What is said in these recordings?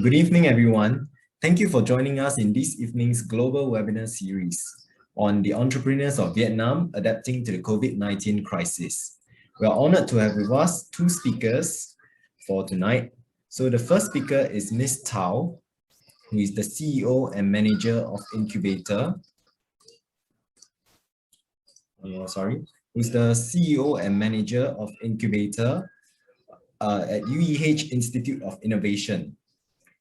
Good evening, everyone. Thank you for joining us in this evening's global webinar series on the entrepreneurs of Vietnam adapting to the COVID-19 crisis. We are honored to have with us two speakers for tonight. So the first speaker is Ms. Thao, who is the CEO and manager of Incubator. Who's the CEO and manager of Incubator at UEH Institute of Innovation.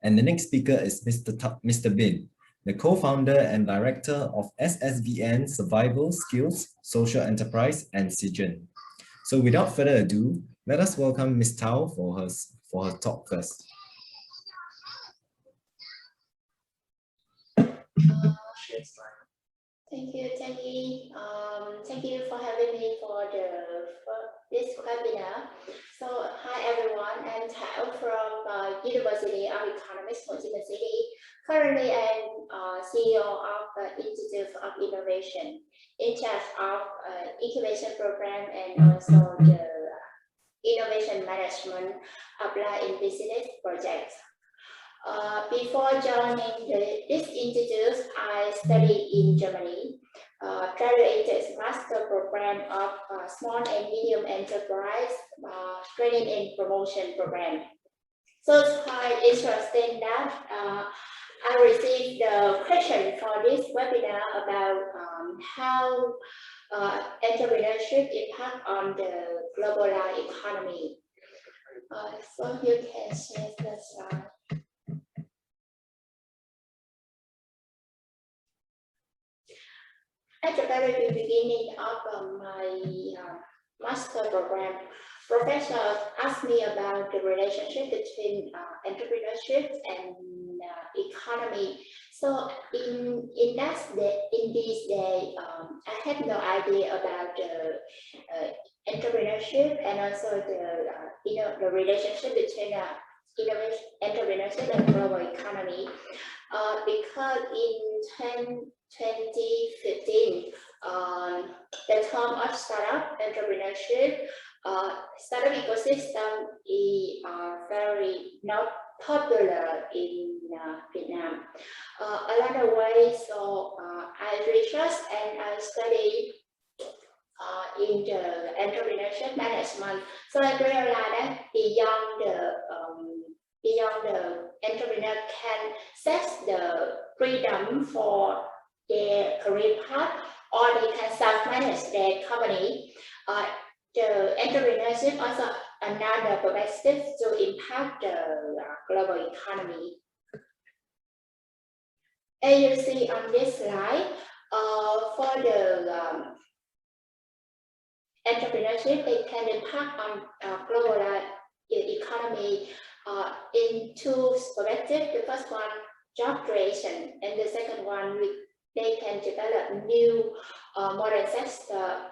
And the next speaker is Mr. Binh, the co-founder and director of SSVN Survival Skills, Social Enterprise, and SiGen. So without further ado, let us welcome Ms. Thao for her talk first. Thank you, Tenghi. Thank you for having me for this webinar. So, hi everyone, I'm Thao from University of Economics, Ho Chi Minh City. Currently, I'm CEO of the Institute of Innovation, in charge of incubation program and also the innovation management applied in business projects. Before joining this institute, I studied in Germany, graduated master program of small and medium enterprise training and promotion program. So it's quite interesting that I received the question for this webinar about how entrepreneurship impact on the globalized economy. So you can share the slide. At the very beginning of my master program, professors asked me about the relationship between entrepreneurship and economy. So in this day, I had no idea about the entrepreneurship and also the relationship between entrepreneurship and global economy. Because in 2015, the term of startup entrepreneurship, startup ecosystem is very not popular in Vietnam. Along the way, so I researched and I studied in the entrepreneurship management. So I realized that beyond the entrepreneur can set the freedom for their career path, or they can self-manage their company. The entrepreneurship also another perspective to impact the global economy. As you see on this slide, for the entrepreneurship, it can impact on global economy in two perspectives. The first one, job creation, and the second one, they can develop new modern sector.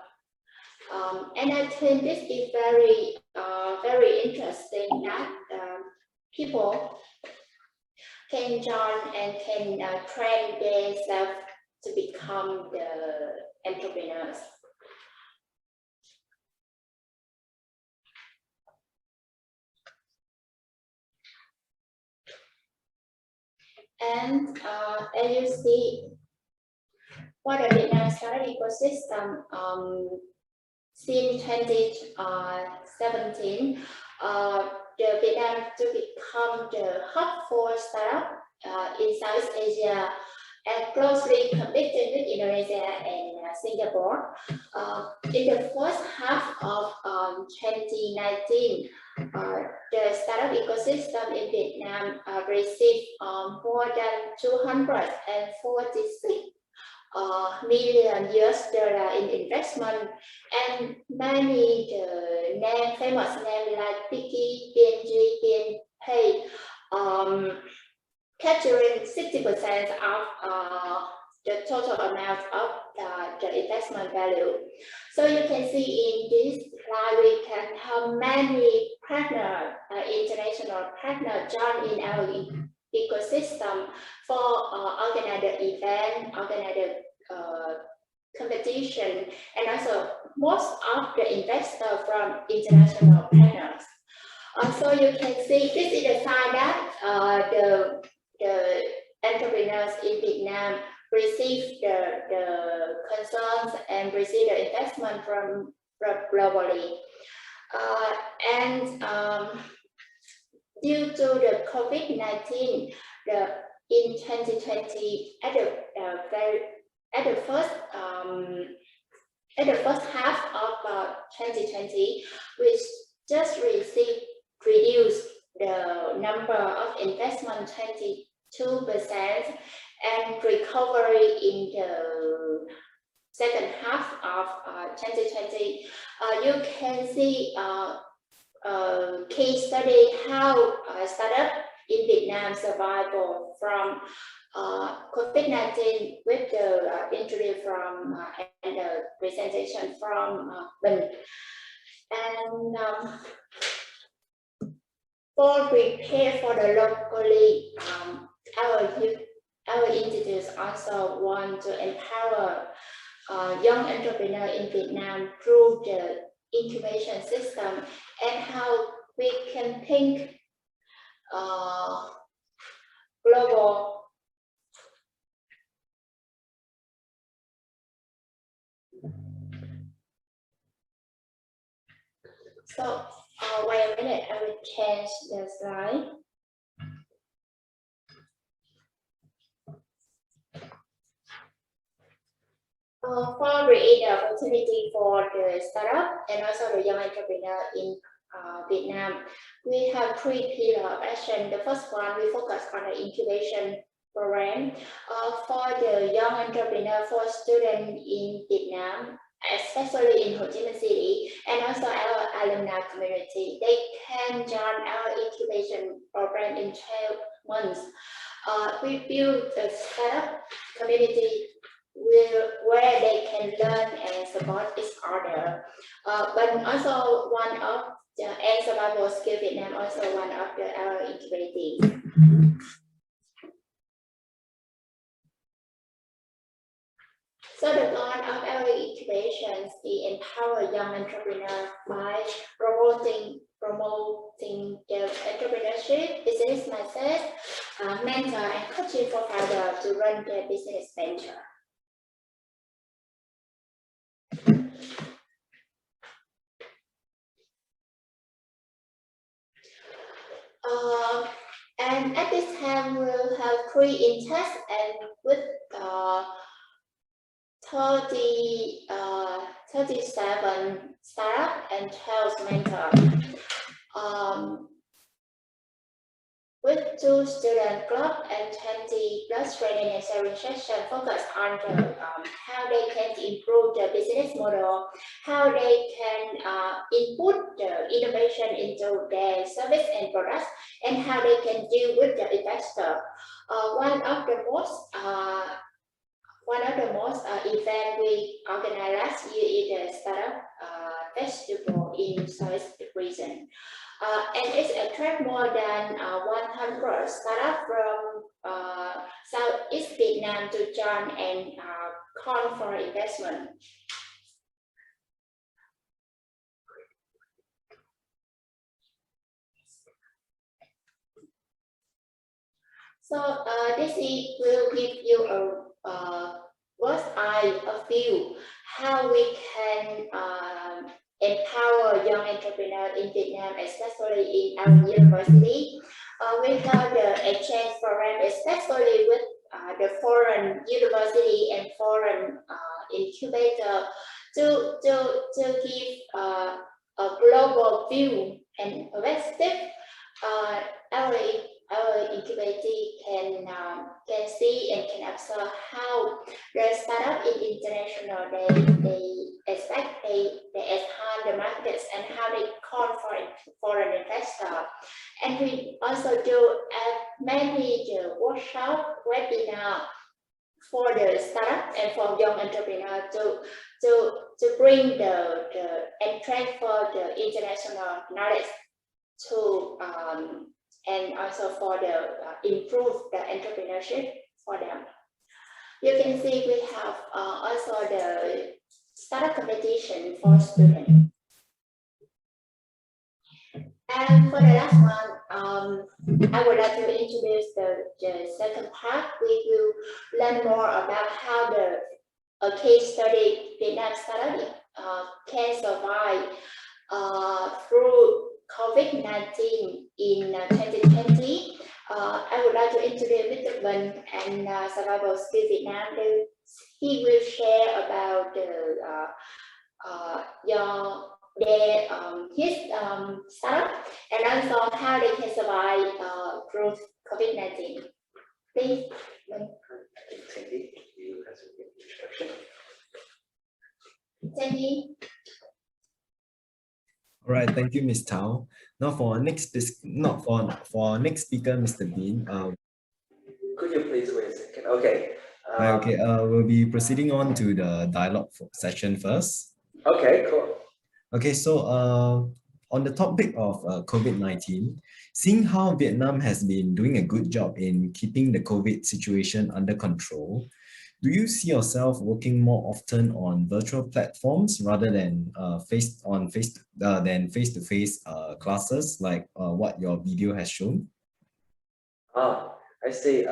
And I think this is very, very interesting that people can join and can train themselves to become the entrepreneurs. And as you see, for the Vietnam startup ecosystem, since 2017, the Vietnam to become the hub for startup in Southeast Asia and closely competing with Indonesia and Singapore. In the first half of 2019, the startup ecosystem in Vietnam received more than 246 million US dollar in investment, and many famous names like Piki, PNG, PNPay, capturing 60% of the total amount of the investment value. So you can see in this slide we can have many partners, international partners join in our ecosystem for organized event, organized competition, and also most of the investors from international partners. So you can see this is a sign that the entrepreneurs in Vietnam receive the concerns and receive the investment from globally. Due to the COVID-19, in 2020, at the first half of 2020, we just reduced the number of investment 22%, and recovery in the second half of 2020. You can see case study how startup in Vietnam survival from COVID-19 with the interview from and the presentation from Binh. And for prepare for the locally, our institutes also want to empower young entrepreneurs in Vietnam through the incubation system and how we can think global. So wait a minute, I will change the slide. For create the opportunity for the startup and also the young entrepreneur in Vietnam, we have 3 pillars of action. The first one, we focus on the incubation program for the young entrepreneur, for students in Vietnam, especially in Ho Chi Minh City, and also our alumni community. They can join our incubation program in 12 months. We build a startup community where they can learn and support each other. But also one of the survival skill Vietnam, also one of our incubating. So the goal of our incubations is empower young entrepreneurs by promoting the entrepreneurship, business mindset, mentor and coaching for founders to run their business venture. And at this time, we'll have 3 in-tests and with 37 startup and 12 mentors. With 2 student club and 20 plus training and sharing session focused on the, how they can improve the business model, how they can input the innovation into their service and products, and how they can deal with the investor. One of the most event we organized last year is the startup festival in South region. And it attracts more than 100 startups from Southeast Vietnam to join and call for investment. So this will give you a bird's eye view how we can empower young entrepreneurs in Vietnam, especially in our university. We have the exchange program, especially with the foreign university and foreign incubator, to give a global view and perspective. Our incubator can see and can observe how the startup in international they expect they expand the markets and how they call for foreign investor. And we also do many workshop webinar for the startup and for young entrepreneur to bring the and transfer the international knowledge to and also for the improve the entrepreneurship for them. You can see we have also the startup competition for students. And for the last one, I would like to introduce the second part. We will learn more about how a case study Vietnam startup can survive through COVID-19 in 2020. I would like to introduce Mr. Binh and Survival Skill Vietnam. He will share about his startup and also how they can survive through COVID-19. Please. Thank you. You have an introduction. Thank you. All right, thank you, Ms. Thao. Now for our next next speaker, Mr. Binh. Could you please wait a second? Okay. We'll be proceeding on to the dialogue session first. Okay, cool. Okay, so on the topic of COVID-19, seeing how Vietnam has been doing a good job in keeping the COVID situation under control, do you see yourself working more often on virtual platforms rather than face-to-face classes like what your video has shown? I see.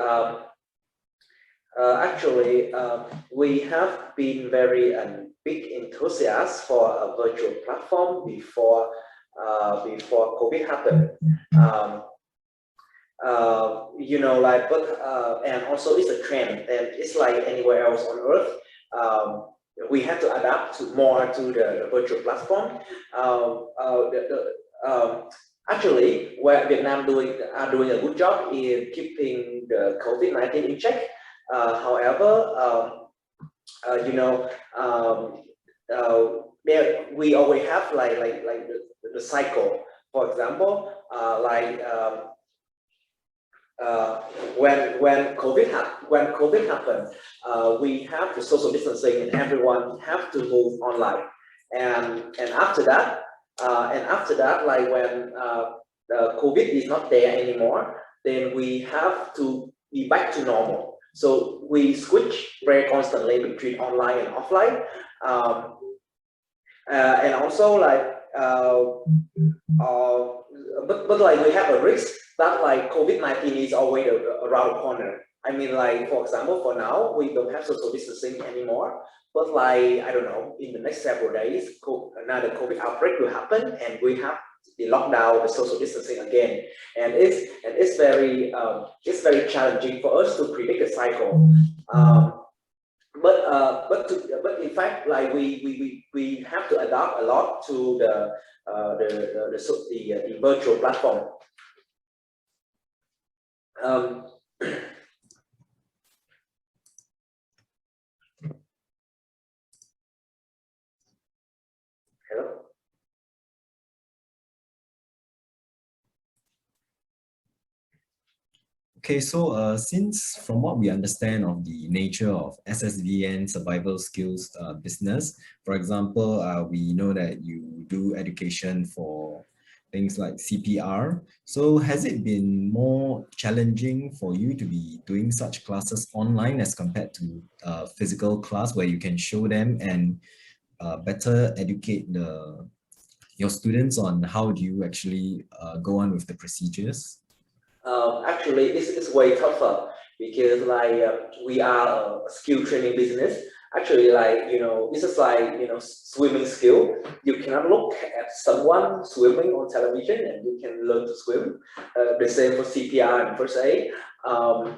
Actually, we have been very big enthusiasts for a virtual platform before COVID happened. You know, like, and also it's a trend, and it's like anywhere else on earth. We have to adapt more to the virtual platform. Actually, where Vietnam are doing a good job in keeping the COVID-19 in check. However, you know, we always have like the cycle. For example, when COVID happened, we have the social distancing and everyone have to move online. And after that, like when the COVID is not there anymore, then we have to be back to normal. So we switch very constantly between online and offline, and also like, but like we have a risk that like COVID-19 is always around the corner. I mean, like, for example, for now we don't have social distancing anymore, but like, I don't know, in the next several days, another COVID outbreak will happen, and we have the lockdown, the social distancing again, and it's very challenging for us to predict the cycle. But in fact, like we have to adapt a lot to the virtual platform. Hello. Okay, so since from what we understand of the nature of SSVN survival skills business, for example, we know that you do education for things like CPR. So has it been more challenging for you to be doing such classes online as compared to physical class where you can show them and better educate your students on how do you actually go on with the procedures? Actually, it's way tougher because like we are a skill training business. Actually, like, you know, this is like, you know, swimming skill. You cannot look at someone swimming on television and you can learn to swim. The same for CPR and first aid.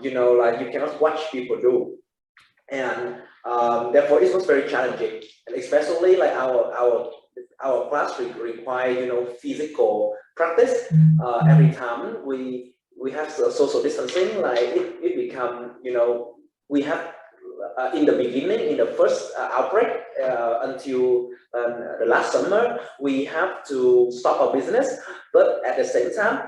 You know, like you cannot watch people do, and therefore it was very challenging. And especially like our class require, you know, physical practice. Every time we have social distancing, like it become, you know, we have in the beginning, in the first outbreak until the last summer, we have to stop our business, but at the same time,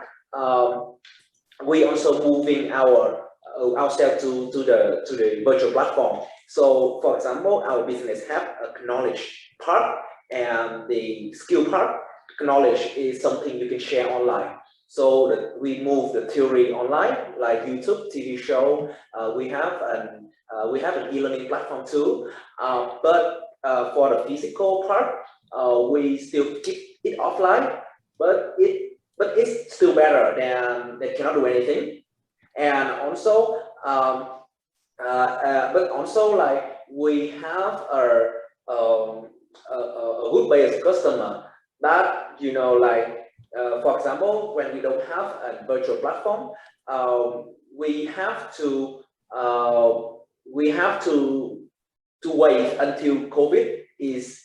we also moving ourselves to the virtual platform. So, for example, our business have a knowledge part and the skill part. Knowledge is something you can share online. So we move the theory online, like YouTube, TV show. We have an e-learning platform too. But for the physical part, we still keep it offline. But but it's still better than they cannot do anything. And also, but also like we have a good base of customer that, you know, like for example, when we don't have a virtual platform, we have to wait until COVID is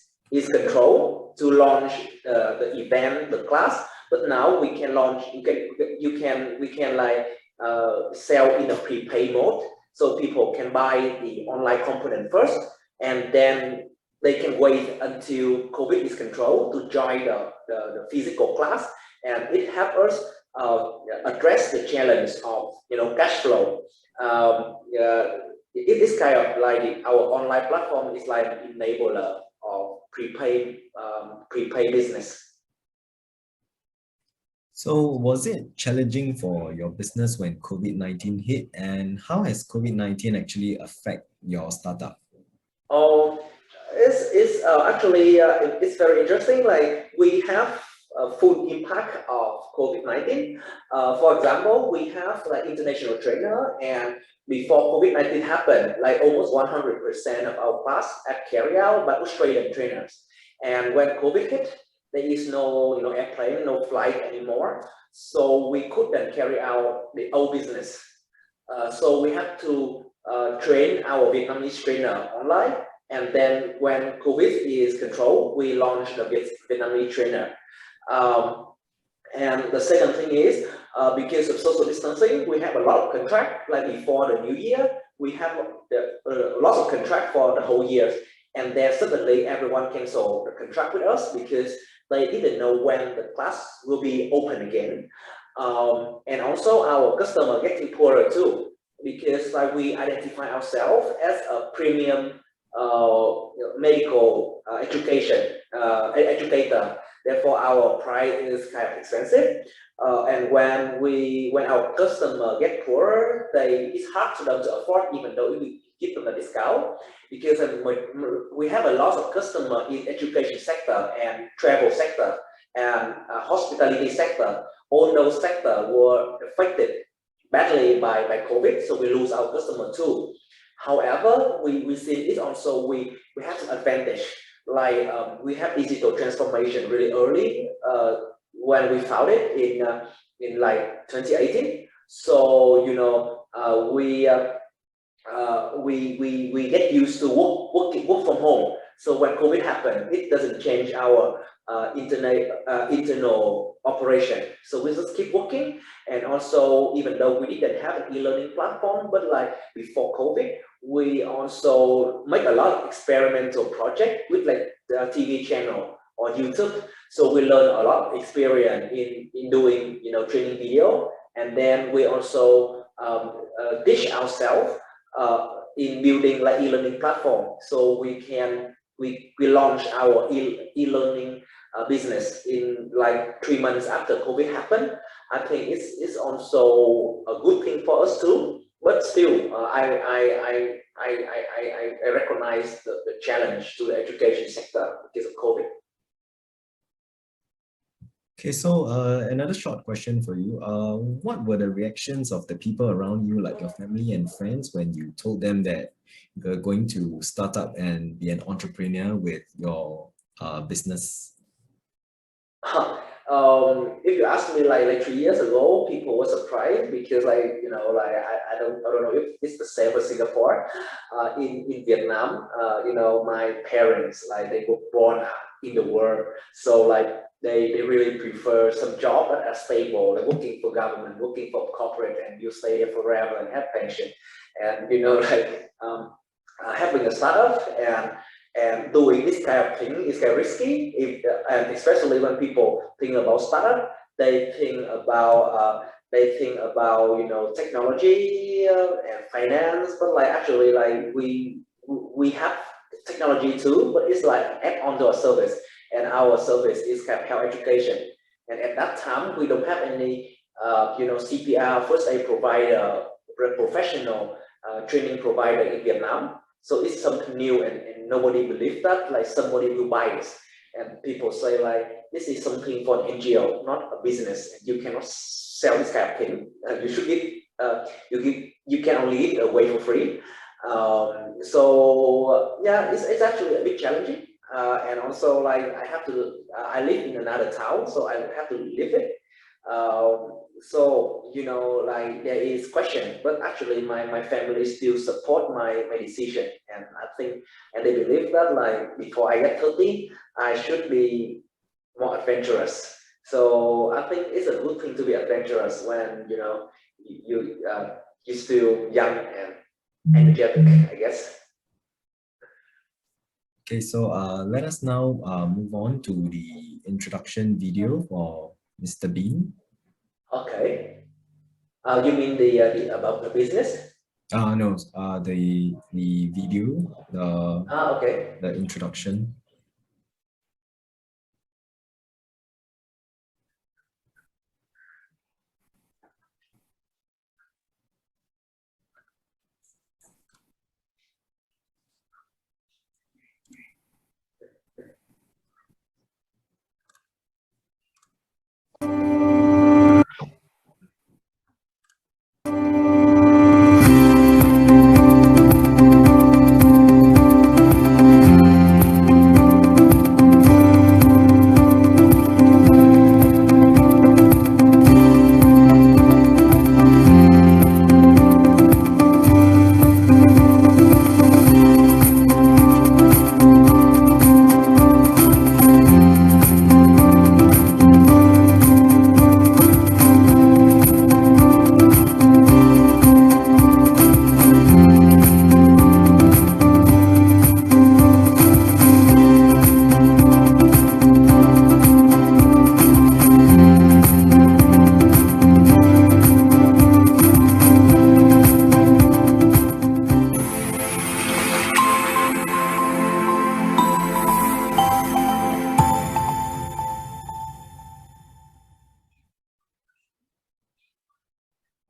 controlled to launch the event, the class. But now we can launch. We can like sell in a prepaid mode, so people can buy the online component first, and then they can wait until COVID is controlled to join the physical class, and it helps us address the challenge of, you know, cash flow. It is kind of like our online platform is like an enabler of prepaid business. So was it challenging for your business when COVID-19 hit, and how has COVID-19 actually affect your startup? Oh, it's actually it's very interesting. Like we have a full impact of COVID-19. For example, we have like international trainer, and before COVID-19 happened, like almost 100% of our class are carried out by Australian trainers. And when COVID hit, there is no, you know, airplane, no flight anymore. So we couldn't carry out the old business. So we have to train our Vietnamese trainer online. And then when COVID is controlled, we launched the Vietnamese trainer. And the second thing is, because of social distancing, we have a lot of contract. Like before the new year, we have lots of contract for the whole year. And then suddenly everyone canceled the contract with us because they didn't know when the class will be open again. And also our customer getting poorer too, because like we identify ourselves as a premium medical education educator. Therefore, our price is kind of expensive. And when our customer get poorer, it's hard for them to afford, even though we give them a discount, because we have a lot of customer in education sector and travel sector and hospitality sector. All those sectors were affected badly by COVID, so we lose our customer too. However, we see it also we have an advantage. Like we have digital transformation really early when we founded in like 2018. So you know we get used to work from home. So when COVID happened, it doesn't change our internal operation. So we just keep working. And also, even though we didn't have an e-learning platform, but like before COVID, we also make a lot of experimental project with like the TV channel or YouTube. So we learn a lot of experience in doing, you know, training video. And then we also teach ourselves in building like e-learning platform. So we launch our e-learning business in like 3 months after COVID happened. I think it's also a good thing for us too. But still, I recognize the challenge to the education sector because of COVID. Okay, so another short question for you. What were the reactions of the people around you, like your family and friends, when you told them that you're going to start up and be an entrepreneur with your business? If you ask me like 3 years ago, people were surprised because like, you know, like I don't know if it's the same as Singapore. In Vietnam, you know, my parents, like they were born in the world, so like they really prefer some job that are stable, like working for government, working for corporate, and you stay there forever and have pension. And you know, like having a startup and doing this kind of thing is kind of risky. And especially when people think about startup, they think about you know, technology and finance, but like actually like we have technology too, but it's like add on to our service, and our service is kind of health education. And at that time, we don't have any you know, CPR, first aid provider, professional training provider in Vietnam. So it's something new, and nobody believed that like somebody will buy this. and people say like this is something for an NGO, not a business. You cannot sell this kind of thing. You should you can only give it away for free. So yeah, it's actually a bit challenging. And also like I live in another town, so I have to live it. So you know, like there is question, but actually my family still support my decision, and I think, and they believe that like before I get 30, I should be more adventurous. So I think it's a good thing to be adventurous when you know you're still young and energetic, I guess. Okay, so let us now move on to the introduction video for Mr. Binh. Okay. You mean the about the business? No, the video, Okay. the introduction.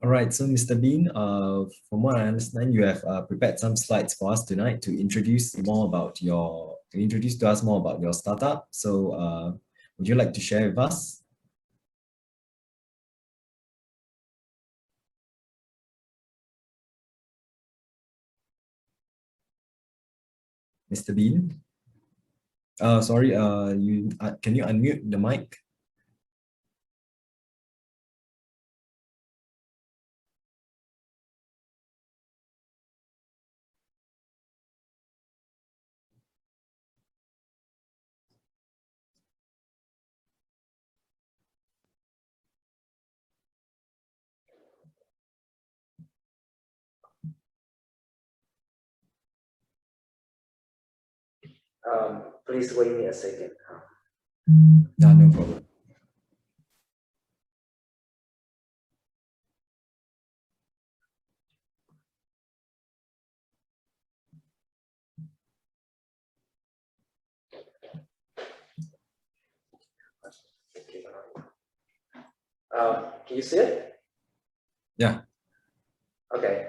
All right, so Mr. Binh, from what I understand, you have prepared some slides for us tonight to introduce to us more about your startup. So would you like to share with us? Mr. Binh? Sorry, can you unmute the mic? Please wait me a second. No, no problem. Can you see it? Yeah. Okay.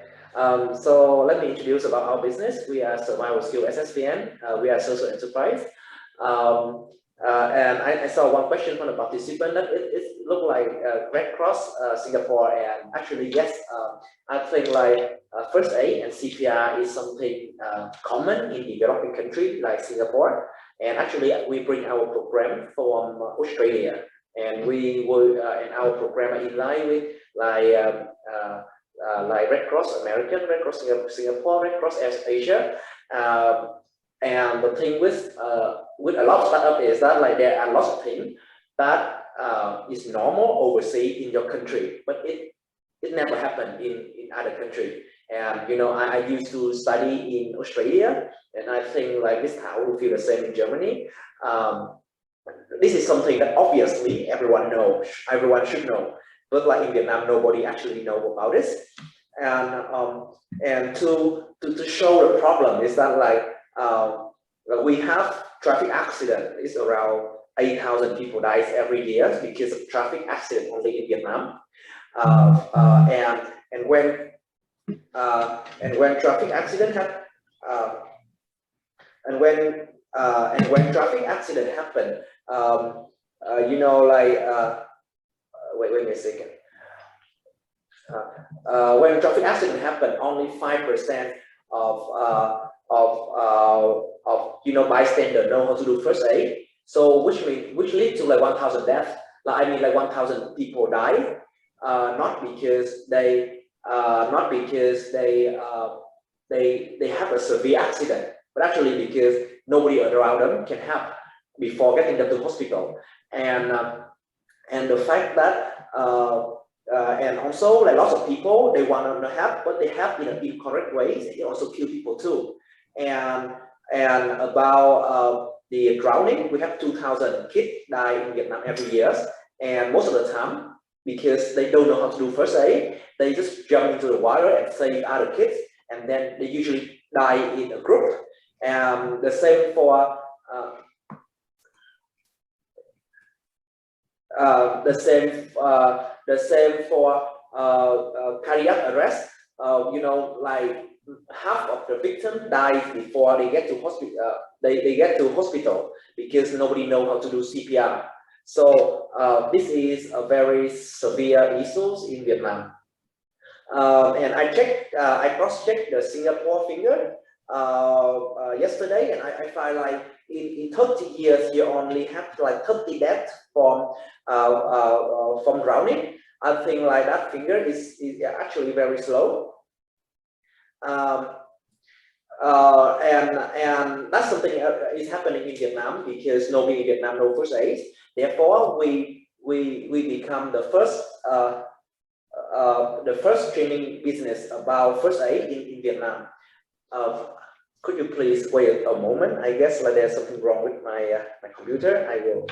So let me introduce about our business. We are Survival Skill SSVN. We are social enterprise. And I saw one question from the participant that it looked like Red Cross Singapore, and actually yes, I think like first aid and CPR is something common in developing country like Singapore. And actually we bring our program from Australia, and we will in our program in line with like Red Cross American, Red Cross Singapore, Red Cross Asia. And the thing with a lot of startup is that like there are lots of things that is normal overseas in your country, but it never happened in other country. And you know, I used to study in Australia, and I think like this Thao will feel the same in Germany. This is something that obviously everyone should know, but like in Vietnam, nobody actually know about this. And to show the problem is that like we have traffic accident. It's around 8,000 people dies every year because of traffic accident only in Vietnam. And when traffic accident have and when and when traffic accident happen, you know, like wait a second. When traffic accident happen, only 5% of you know, bystander know how to do first aid. So which lead to like 1,000 deaths. Like, I mean, like 1,000 people die, not because they have a severe accident, but actually because nobody around them can help before getting them to hospital. And the fact that and also like lots of people, they want to help, but they help in an incorrect ways. They also kill people too. And about the drowning, we have 2,000 kids die in Vietnam every year, and most of the time, because they don't know how to do first aid, they just jump into the water and save other kids, and then they usually die in a group. And the same for cardiac arrest. You know, like half of the victims die before they get to hospital. They get to hospital because nobody knows how to do CPR. So this is a very severe issues in Vietnam. And I cross-checked the Singapore figure yesterday, and I find like in 30 years you only have like 30 deaths from drowning. I think like that figure is actually very slow. And that's something is happening in Vietnam because nobody in Vietnam knows first aid. Therefore, we become the first training business about first aid in Vietnam. Could you please wait a moment? I guess like there's something wrong with my my computer. I will.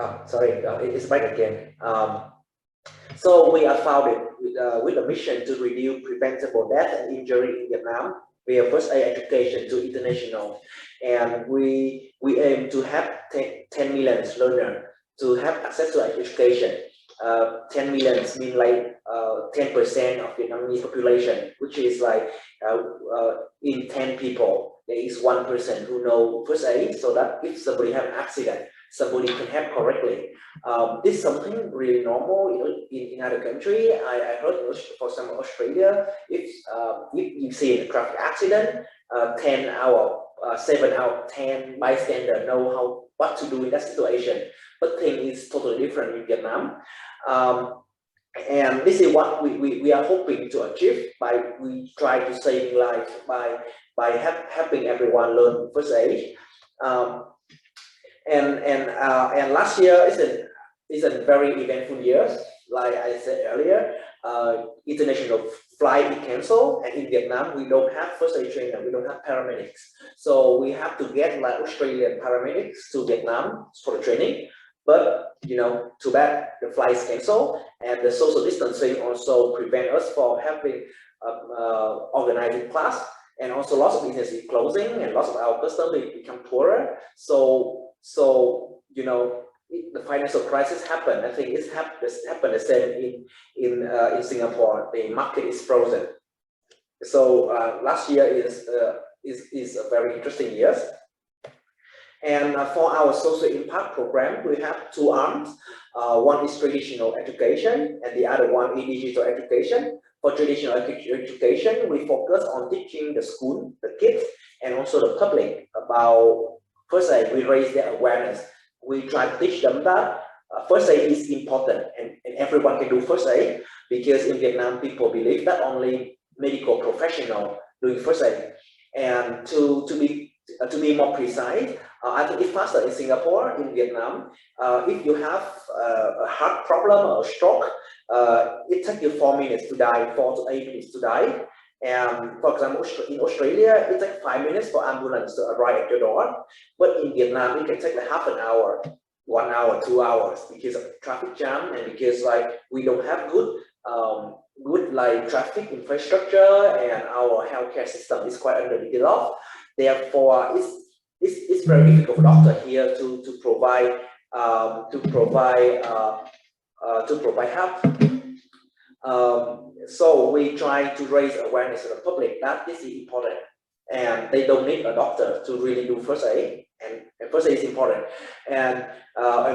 Oh, sorry, it's back again. So we are founded with a mission to reduce preventable death and injury in Vietnam via first aid education to international, and we aim to have 10 million learners to have access to education. 10 million mean like 10% of Vietnamese population, which is like in 10 people there is one person who know first aid, so that if somebody have an accident, somebody can help correctly. This is something really normal, you know, in other country. I heard, for example, Australia, if you see a traffic accident, 7 out of 10 bystander know what to do in that situation. But thing is totally different in Vietnam. And this is what we are hoping to achieve by we try to save lives by helping everyone learn first aid. And last year is a very eventful year. Like I said earlier, international flight canceled, and in Vietnam we don't have first aid trainer, we don't have paramedics, so we have to get like Australian paramedics to Vietnam for the training. But you know, too bad the flights canceled, and the social distancing also prevent us from having organizing class, and also lots of businesses closing, and lots of our customers become poorer. So you know, the financial crisis happened. I think it's happened the same in Singapore. The market is frozen. So last year is a very interesting year. And for our social impact program, we have two arms. One is traditional education, and the other one is digital education. For traditional education, we focus on teaching the school, the kids, and also the public about first aid. We raise their awareness. We try to teach them that first aid is important, and everyone can do first aid, because in Vietnam, people believe that only medical professional doing first aid. And to be more precise, I think it's faster in Singapore. In Vietnam, if you have a heart problem or a stroke, it takes you 4 minutes to die, 4 to 8 minutes to die. And for example, in Australia, it takes 5 minutes for ambulance to arrive at your door. But in Vietnam, it can take like half an hour, 1 hour, 2 hours because of traffic jam and because like we don't have good like traffic infrastructure and our healthcare system is quite underdeveloped. Therefore, it's very difficult for doctor here to provide help. So we try to raise awareness to the public that this is important, and they don't need a doctor to really do first aid, and first aid is important. And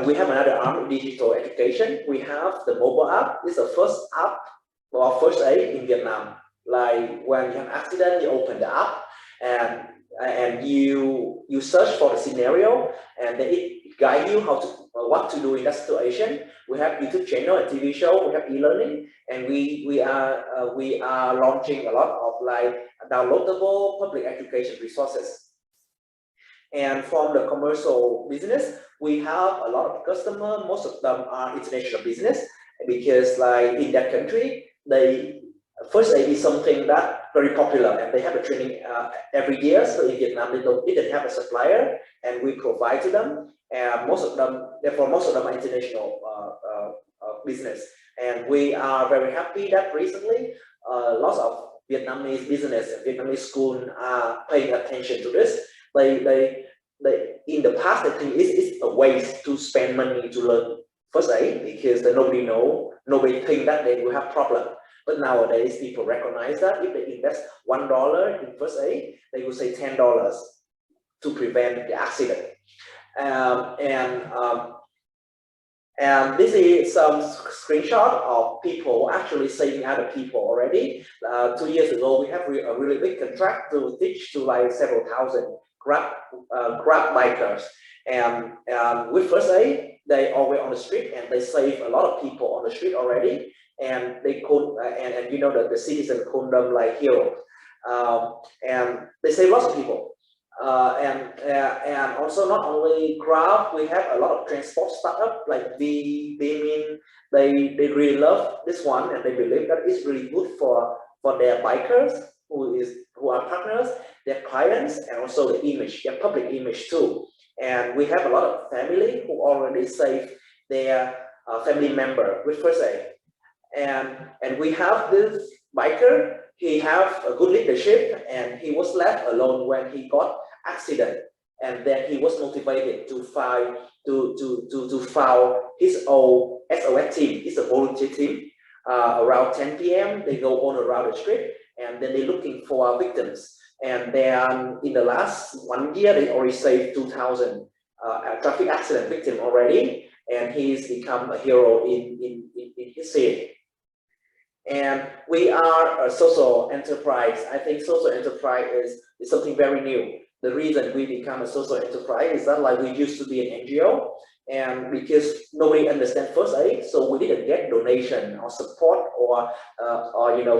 we have another arm, digital education. We have the mobile app. It's the first app for first aid in Vietnam. Like when you have accident, you open the app and you search for the scenario, and then it guide you how to what to do in that situation. We have YouTube channel and TV show. We have e-learning, and we are launching a lot of like downloadable public education resources. And from the commercial business, we have a lot of customers. Most of them are international business because like in that country, first aid is something that very popular, and they have a training every year. So in Vietnam, they didn't have a supplier, and we provide to them. And most of them are international business. And we are very happy that recently, lots of Vietnamese business and Vietnamese schools are paying attention to this. They in the past, they think it's a waste to spend money to learn first aid because nobody think that they will have problem. But nowadays, people recognize that if they invest $1 in first aid, they will say $10 to prevent the accident. And this is some screenshot of people actually saving other people already. 2 years ago, we have a really big contract to teach to like several thousand Grab bikers. And with first aid, they always on the street, and they save a lot of people on the street already. And they could, and you know that the citizens call them like heroes, and they save lots of people. And also not only Grab, we have a lot of transport startup like Binh. They really love this one, and they believe that it's really good for their bikers who are partners, their clients, and also the image, their public image too. And we have a lot of family who already save their family member with first aid. And we have this biker. He have a good leadership, and he was left alone when he got accident. And then he was motivated to found his own SOS team. It's a volunteer team. Around 10 p.m. they go on around the street, and then they're looking for victims. And then in the last 1 year, they already saved 2,000 traffic accident victims already, and he's become a hero in his city. And we are a social enterprise. I think social enterprise is something very new. The reason we become a social enterprise is that like we used to be an NGO, and because nobody understands first aid, so we didn't get donation or support or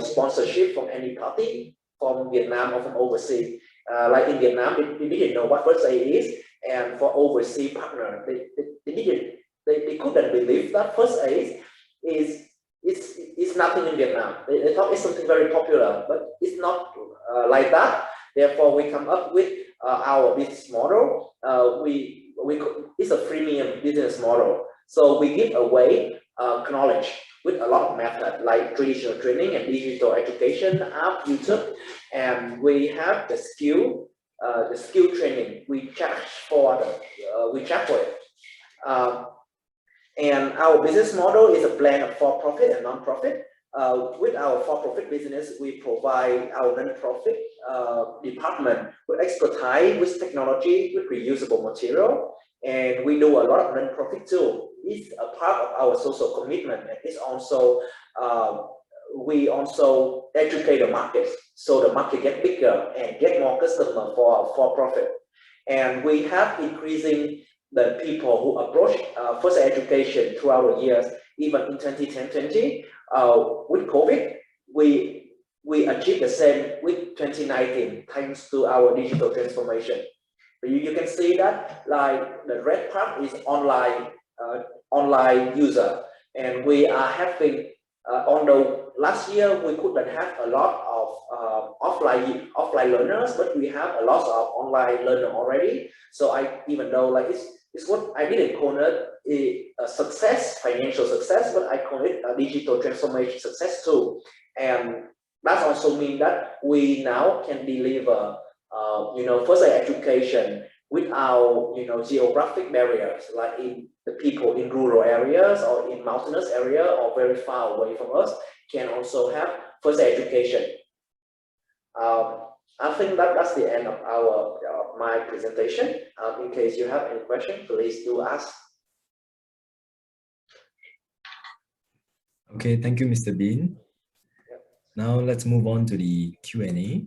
sponsorship from any party from Vietnam or from overseas. Like in Vietnam, they didn't know what first aid is, and for overseas partner, they couldn't believe that first aid it's nothing in Vietnam. They thought it's something very popular, but it's not like that. Therefore, we come up with our business model. It's a freemium business model. So we give away knowledge with a lot of methods like traditional training and digital education, app, YouTube, and we have the skill training. We charge for it. And our business model is a blend of for-profit and non-profit. With our for-profit business, we provide our non-profit department with expertise, with technology, with reusable material, and we do a lot of non-profit too. It's a part of our social commitment, and it's also we also educate the market, so the market get bigger and get more customers for-profit. And we have increasing the people who approach first education throughout the years. Even in 2010-20, with COVID, we achieved the same with 2019 thanks to our digital transformation. You can see that like the red part is online user, and we are having although last year we couldn't have a lot of offline learners, but we have a lot of online learner already. So even though like it's what I didn't call it a success, financial success, but I call it a digital transformation success too. And that also means that we now can deliver, first aid education without, geographic barriers, like in the people in rural areas or in mountainous area or very far away from us can also have first aid education. I think that's the end of my presentation. In case you have any question, please do ask. Okay, thank you, Mr. Binh. Yep. Now let's move on to the Q&A.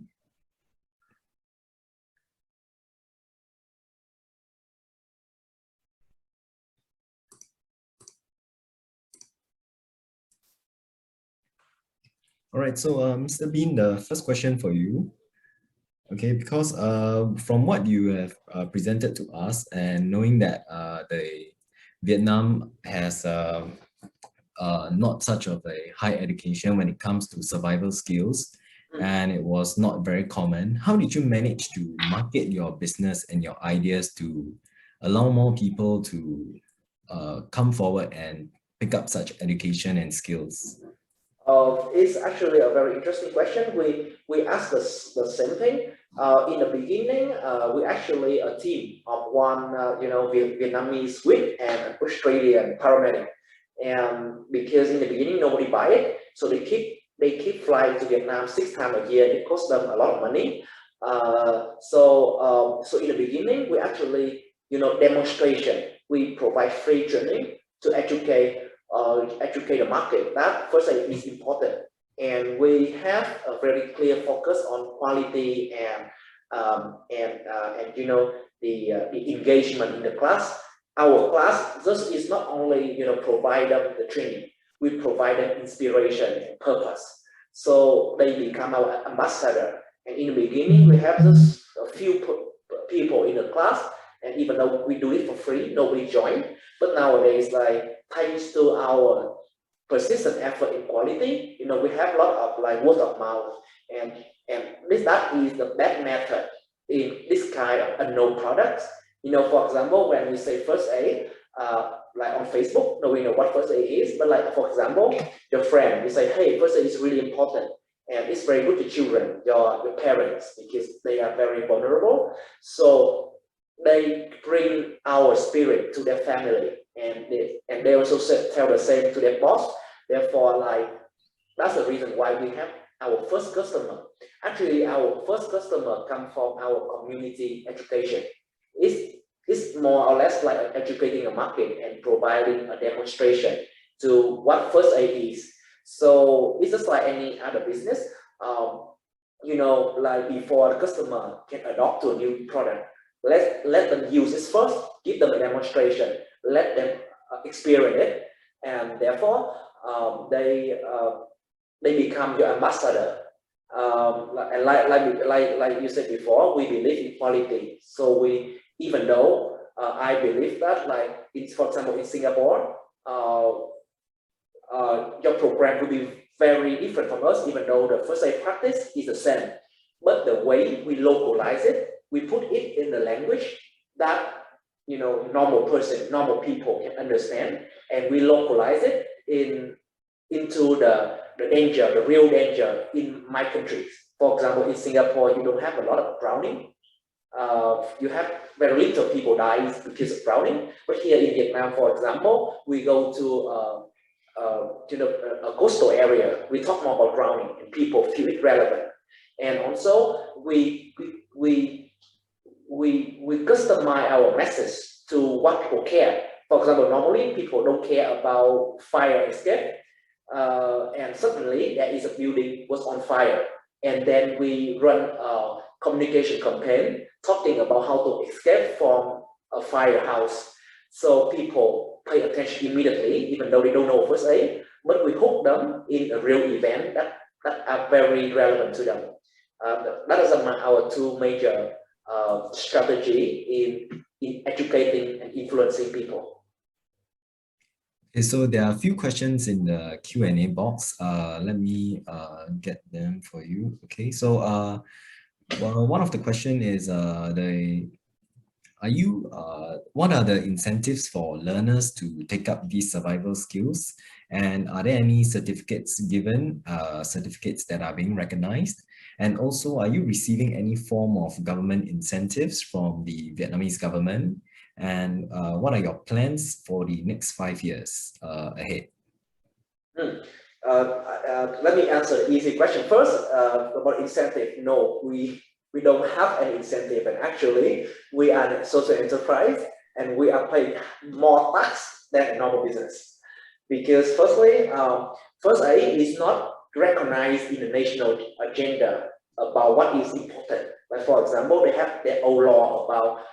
All right, so Mr. Binh, the first question for you. Okay, because from what you have presented to us and knowing that the Vietnam has not such of a high education when it comes to survival skills, and it was not very common, how did you manage to market your business and your ideas to allow more people to come forward and pick up such education and skills? It's actually a very interesting question. We asked the same thing. In the beginning, we actually a team of one, Vietnamese wit and an Australian paramedic. And because in the beginning nobody buy it, so they keep flying to Vietnam 6 times a year. It costs them a lot of money. So in the beginning, we actually, demonstration. We provide free training to educate the market. That first is important, and we have a very clear focus on quality and the engagement in the class. Our class just is not only provide them the training, we provide them inspiration and purpose, so they become our ambassador. And in the beginning, we have just a few people in the class, and even though we do it for free, nobody joined. But nowadays, like thanks to our persistent effort in quality, we have a lot of like word of mouth, and that is the best method in this kind of unknown products. For example, when we say first aid, like on Facebook, nobody know what first aid is, but like for example, your friend, you say, hey, first aid is really important and it's very good to children, your parents, because they are very vulnerable. So they bring our spirit to their family, and they also tell the same to their boss. Therefore, like that's the reason why we have our first customer. Actually, our first customer come from our community education. It's more or less like educating a market and providing a demonstration to what first aid is. So it's just like any other business. Like before the customer can adopt to a new product, let them use it first, give them a demonstration, let them experience it, and therefore they become your ambassador. And like you said before, we believe in quality. So even though I believe that, like for example in Singapore, your program will be very different from us, even though the first aid practice is the same. But the way we localize it, we put it in the language that normal people can understand, and we localize it into the danger, the real danger in my countries. For example, in Singapore, you don't have a lot of drowning. You have very little people die because of drowning. But here in Vietnam, for example, we go to a coastal area, we talk more about drowning, and people feel it relevant. And also, we customize our message to what people care. For example, normally people don't care about fire escape, and suddenly there is a building was on fire, and then we run a communication campaign talking about how to escape from a firehouse. So people pay attention immediately, even though they don't know first aid, but we hook them in a real event that are very relevant to them. That is our two major strategy in educating and influencing people. Okay, so there are a few questions in the Q&A box. Let me get them for you. Okay, so well, one of the question is what are the incentives for learners to take up these survival skills? And are there any certificates given, certificates that are being recognized? And also, are you receiving any form of government incentives from the Vietnamese government? And what are your plans for the next 5 years ahead? Let me answer the easy question first. About incentive, no, we don't have any incentive, and actually we are a social enterprise and we are paying more tax than a normal business, because firstly, first aid is not recognized in the national agenda about what is important. Like for example, they have their own law about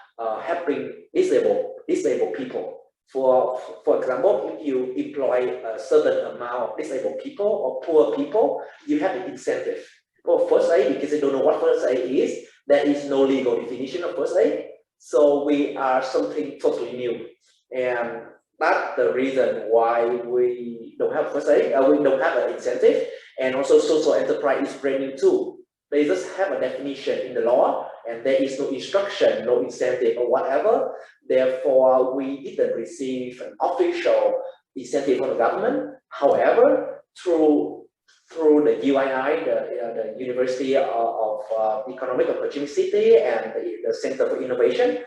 helping disabled people. For example, if you employ a certain amount of disabled people or poor people, you have an incentive. For first aid, because they don't know what first aid is, there is no legal definition of first aid. So we are something totally new. And that's the reason why we don't have first aid, we don't have an incentive. And also social enterprise is brand new too. They just have a definition in the law and there is no instruction, no incentive or whatever. Therefore, we didn't receive an official incentive from the government. However, through the UII, the University of Economic Opportunity and the Center for Innovation,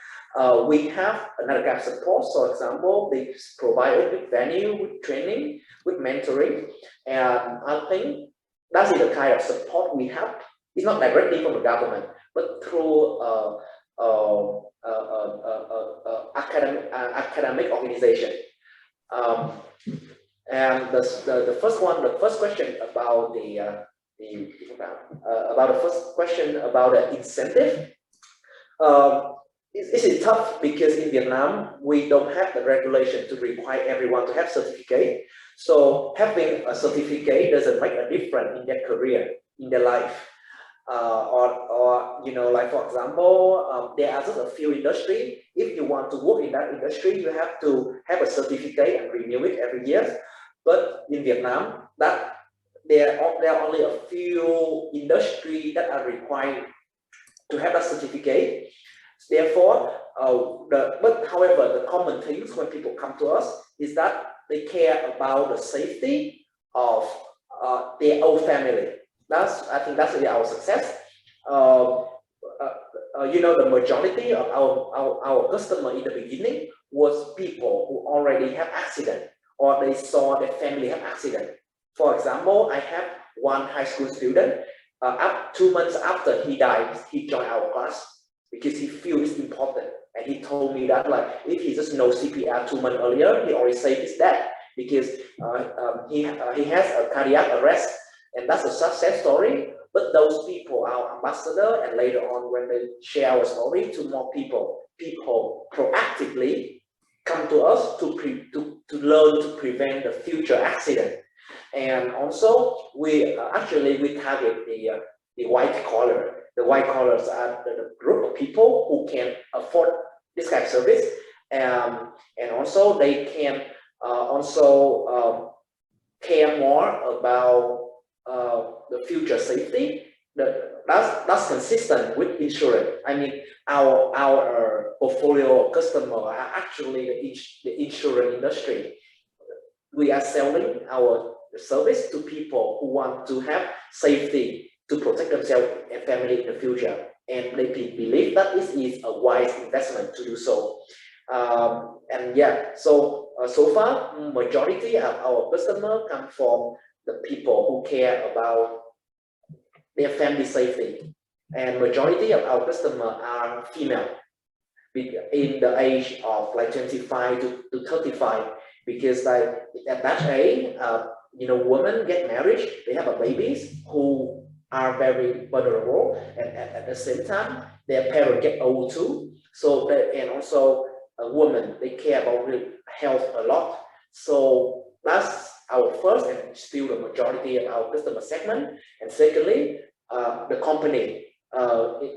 we have another kind of support. So, for example, they provide us with venue, with training, with mentoring, and I think that's the kind of support we have. It's not directly from the government, but through academic organization. And the first question about the incentive. It's tough because in Vietnam we don't have the regulation to require everyone to have certificate. So having a certificate doesn't make a difference in their career, in their life. Or you know, like for example, there are just a few industry. If you want to work in that industry, you have to have a certificate and renew it every year. But in Vietnam, that there are only a few industries that are required to have a certificate. Therefore, however, the common things when people come to us is that they care about the safety of their own family. I think that's really our success. You know, the majority of our customer in the beginning was people who already have accident or they saw their family have accident. For example, I have one high school student. Up 2 months after he died, he joined our class because he feels it's important. And he told me that like if he just knows CPR 2 months earlier, he already saved his dad because he has a cardiac arrest. And that's a success story. But those people are ambassador, and later on when they share our story to more people, people proactively come to us to learn to prevent the future accident. And also we target the white collar. The white collars are the group of people who can afford this kind of service, and also they can care more about the future safety. That's consistent with insurance. I mean, our portfolio customer are actually the insurance industry. We are selling our service to people who want to have safety to protect themselves and family in the future, and they believe that this is a wise investment to do so. And yeah, so far majority of our customer come from the people who care about their family safety, and majority of our customers are female in the age of like 25 to 35, because like at that age, you know, women get married, they have a babies who are very vulnerable, and at the same time their parents get old too. So and also a woman, they care about health a lot. So that's our first and still the majority of our customer segment. And secondly, the company,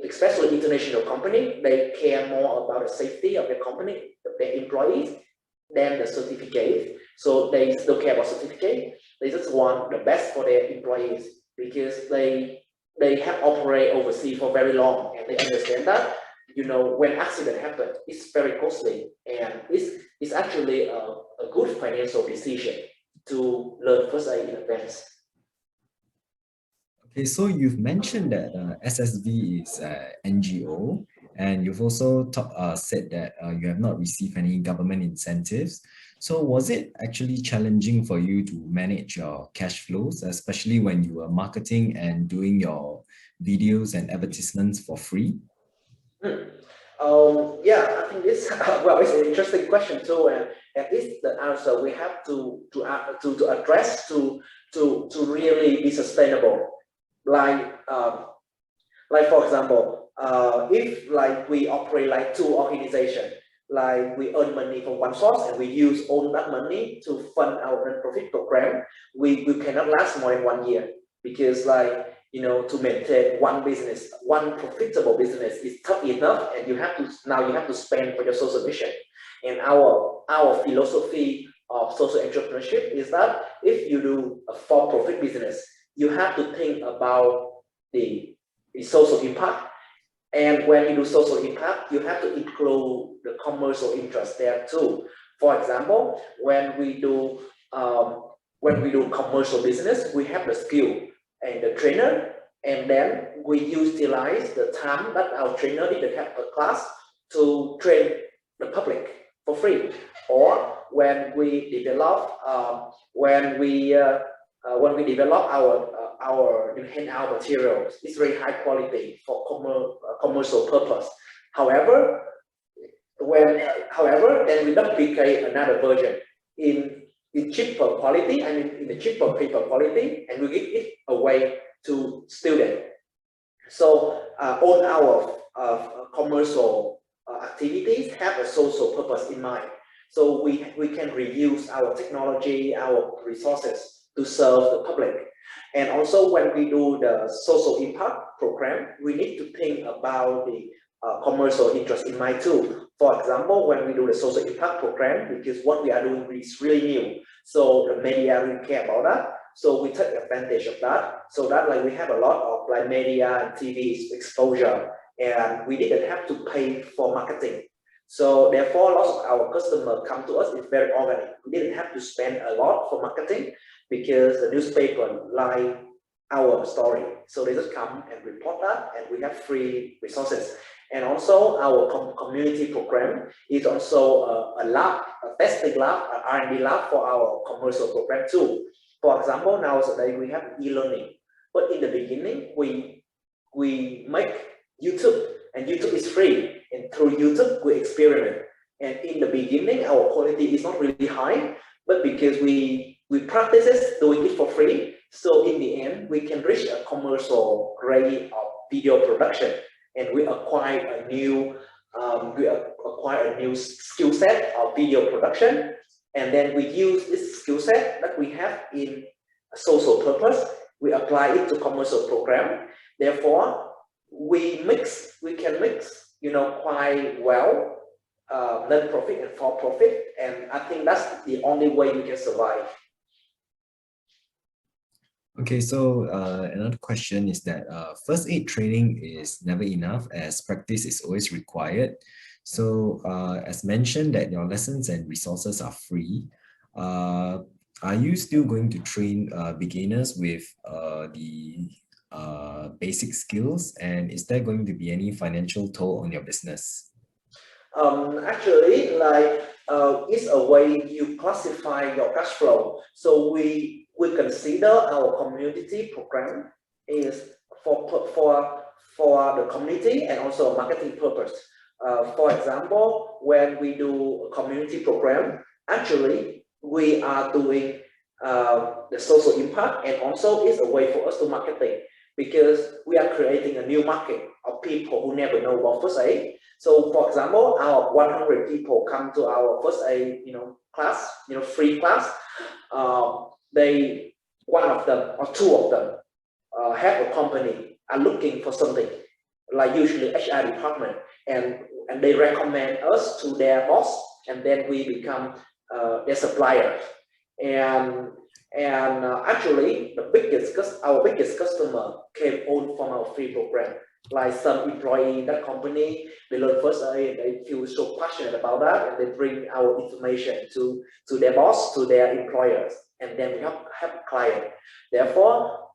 especially international company, they care more about the safety of the company, their employees. than the certificate. So they don't care about certificate. They just want the best for their employees because they have operated overseas for very long, and they understand that, you know, when accident happen, it's very costly, and it's actually a good financial decision to learn first aid in advance. Okay, so you've mentioned that SSV is NGO, and you've also said that you have not received any government incentives. So was it actually challenging for you to manage your cash flows, especially when you were marketing and doing your videos and advertisements for free? Yeah, I think this well, it's an interesting question too, and it's the answer we have to address to really be sustainable. Like for example, if like we operate like two organizations, like we earn money from one source and we use all that money to fund our non-profit program, we cannot last more than 1 year, because like, you know, to maintain one business, one profitable business is tough enough, and you have to spend for your social mission. And our philosophy of social entrepreneurship is that if you do a for-profit business, you have to think about the social impact. And when you do social impact, you have to include the commercial interest there too. For example, when we do commercial business, we have the skill and the trainer, and then we utilize the time that our trainer didn't have a class to train the public for free. Or when we develop our handout materials, it's very high quality for commercial purpose. However, then we duplicate another version in cheaper quality, in the cheaper paper quality, and we give it away to students. So all our commercial activities have a social purpose in mind. So we can reuse our technology, our resources to serve the public. And also when we do the social impact program, we need to think about the commercial interest in mind too. For example, when we do the social impact program, because what we are doing is really new, so the media really care about that. So we take advantage of that, so that like we have a lot of like media and TV exposure, and we didn't have to pay for marketing. So therefore, lots of our customers come to us, it's very organic. We didn't have to spend a lot for marketing because the newspaper like our story. So they just come and report that, and we have free resources. And also our community program is also a lab, a testing lab, an R&D lab for our commercial program too. For example, nowadays we have e-learning, but in the beginning we make YouTube, and YouTube is free, and through YouTube we experiment. And in the beginning our quality is not really high, but because we practice doing it for free, so in the end we can reach a commercial grade of video production, and we acquire a new skill set of video production. And then we use this skill set that we have in a social purpose, we apply it to commercial program. Therefore, we can mix, you know, quite well, non-profit and for-profit, and I think that's the only way we can survive. Okay, so another question is that first aid training is never enough, as practice is always required. So as mentioned that your lessons and resources are free, are you still going to train beginners with the basic skills, and is there going to be any financial toll on your business? Actually, like it's a way you classify your cash flow. So we consider our community program is for the community and also a marketing purpose. For example, when we do a community program, actually we are doing the social impact, and also it's a way for us to marketing, because we are creating a new market of people who never know about first aid. So for example, our 100 people come to our first aid, class, free class. One of them or two of them have a company, are looking for something, like usually HR department, and they recommend us to their boss, and then we become their suppliers. And actually, our biggest customer came on from our free program. Like some employee in that company, they learn first aid, they feel so passionate about that, and they bring our information to their boss, to their employers, and then we have client. Therefore,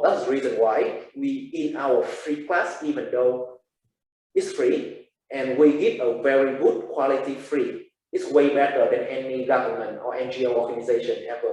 that's the reason why we in our free class, even though it's free, and we give a very good quality free. It's way better than any government or NGO organization ever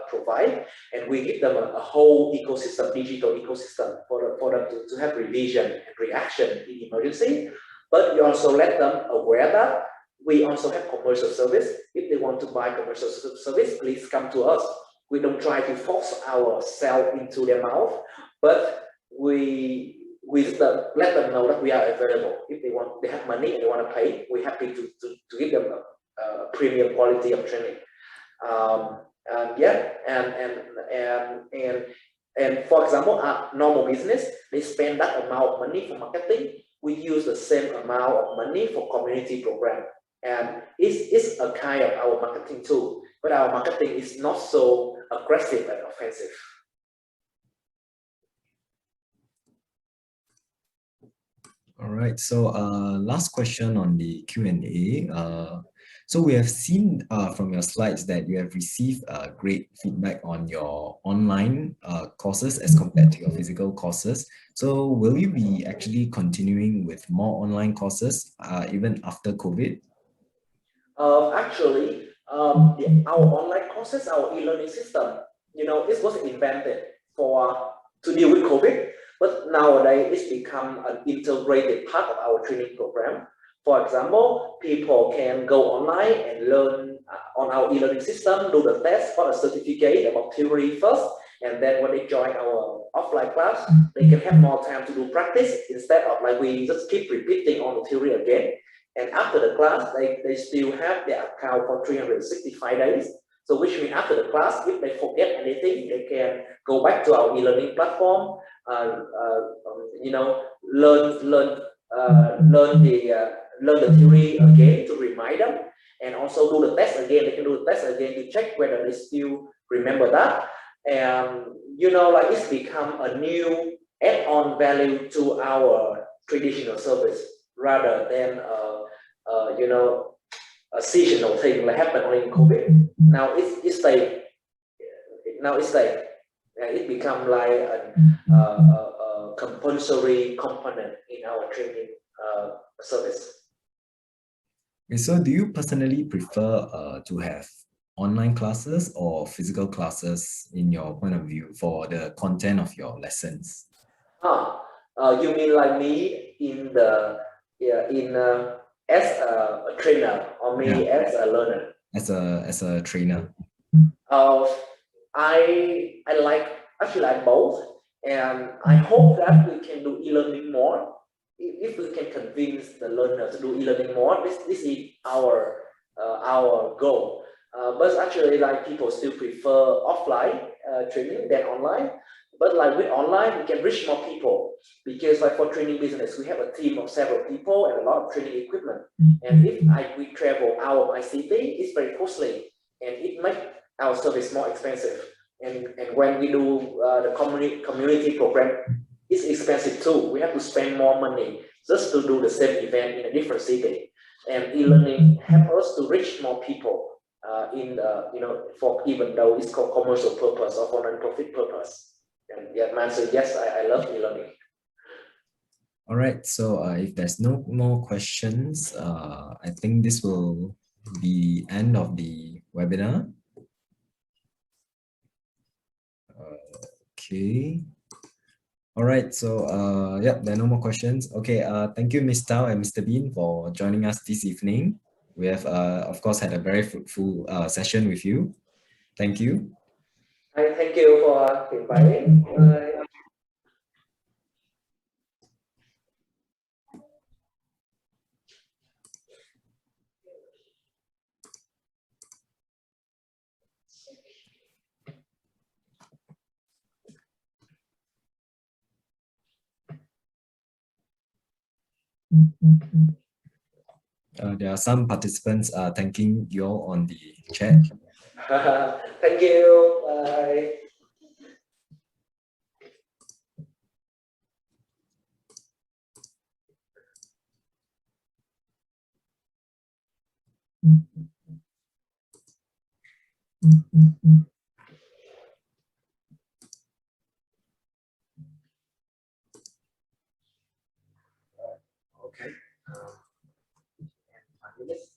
provide, and we give them a whole ecosystem, digital ecosystem for them to have revision and reaction in emergency. But we also let them aware that we also have commercial service. If they want to buy commercial service, please come to us. We don't try to force ourselves into their mouth, but we let them know that we are available. If they have money and they want to pay, we're happy to give them a premium quality of training. And for example, a normal business, they spend that amount of money for marketing. We use the same amount of money for community program, and it's a kind of our marketing tool. But our marketing is not so aggressive and offensive. All right, so last question on the Q&A. So we have seen from your slides that you have received great feedback on your online courses as compared to your physical courses. So will you be actually continuing with more online courses even after COVID? Actually, our online courses, our e-learning system, it was invented to deal with COVID. But nowadays, it's become an integrated part of our training program. For example, people can go online and learn on our e-learning system, do the test for a certificate about theory first, and then when they join our offline class, they can have more time to do practice instead of like we just keep repeating on the theory again. And after the class, they still have their account for 365 days. So which means after the class, if they forget anything, they can go back to our e-learning platform, learn the theory again to remind them, and also do the test again. They can do the test again to check whether they still remember that. And like it's become a new add-on value to our traditional service rather than a seasonal thing like happened only in COVID. Now it's stay. It become like a compulsory component in our training service. Okay, so do you personally prefer to have online classes or physical classes in your point of view for the content of your lessons? You mean like me as a trainer or me as a learner? As a trainer. I like both, and I hope that we can do e-learning more. If we can convince the learner to do e-learning more, this is our goal. But actually, like people still prefer offline training than online. But like with online, we can reach more people because like for training business, we have a team of several people and a lot of training equipment. And if we travel out of my city, it's very costly and it makes our service more expensive. And when we do the community program, it's expensive too. We have to spend more money just to do the same event in a different city. And e-learning help us to reach more people for even though it's called commercial purpose or for non-profit purpose. And yeah, my answer, yes, I love e-learning. All right, so if there's no more questions, I think this will be the end of the webinar. Okay. All right, so yeah, there are no more questions. Okay, thank you, Ms. Thao and Mr. Binh for joining us this evening. We have, of course, had a very fruitful session with you. Thank you. Thank you for inviting. There are some participants thanking you all on the chat. Thank you. Bye. Okay. 5 minutes.